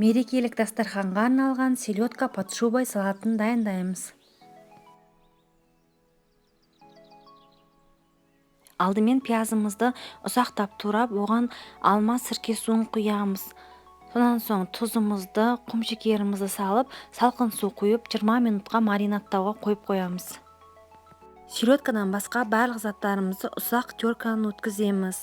Мерекелік дастарханға арналған селедка под шубой салатын дайындаймыз. Алдымен пиязымызды ұсақтап турап, оған алма сірке суын құямыз. Сонан соң тұзымызды, құмшекерімізді салып, салқын су құйып 20 минутқа маринадтауға қойып қоямыз. Селедкадан басқа барлық заттарымызды ұсақ теркадан өткіземіз.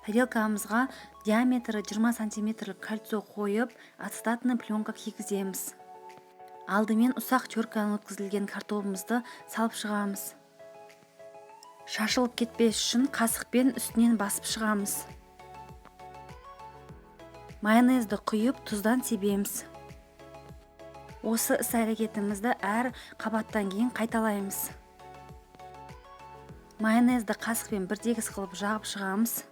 Тарелкамызға диаметрі 20 см кольцо қойып, ацетатный пленка кигіземіз. Алдымен ұсақ теркадан өткізілген картопымызды салып шығамыз. Шашылып кетпес үшін қасықпен үстінен басып шығамыз. Майонезді құйып, тұздан себеміз. Осы іс-әрекетімізді әр қабаттан кейін қайталаймыз. Майонезді қасықпен бірдегіс қылып жағып шығамыз.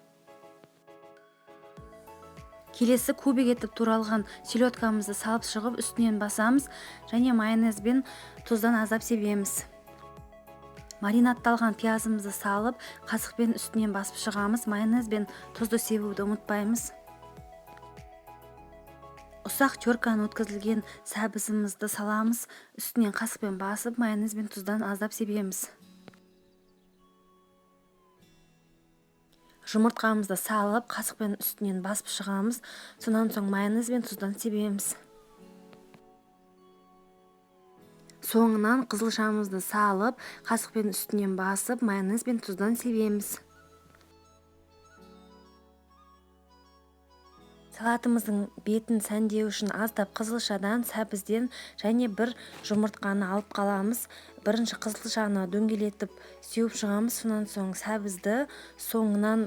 Келесі кубик етіп туралған селедкамызды салып шығып, үстінен басамыз және майонезбен тұздан аздап себеміз. Маринадталған пиязымызды салып, қасықпен үстінен басып шығамыз. Майонезбен тұзды себуді ұмытпаймыз. Ұсақ теркадан өткізілген сәбізімізді саламыз, үстінен қасықпен басып, майонезбен тұздан аздап себеміз. Жұмыртқамызды салып, қасықпен үстінен басып шығамыз, сонан соң майонезбен тұздан себеміз. Соңынан қызылшамызды салып, қасықпен үстінен басып, майонезбен тұздан себеміз. Салатымыздың бетін сәндеу үшін аздап қызылшадан, сәбізден және бір жұмыртқаны алып қаламыз. Бірінші қызылшаны дөңгелетіп сеуіп шығамыз, сонан соң сәбізді, соңынан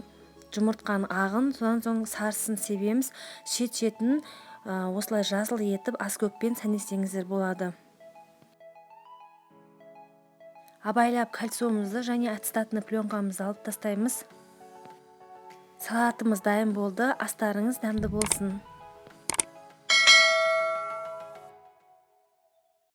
жұмыртқаның ағын, сонан соң сарысын себеміз. Шет-шетін осылай жасыл етіп аскөкпен сәндесеңіздер болады. Абайлап кольцомызды және ацетатный пленкамызды алып тастаймыз. Салатымыз дайын болды. Астарыңыз дәмді болсын.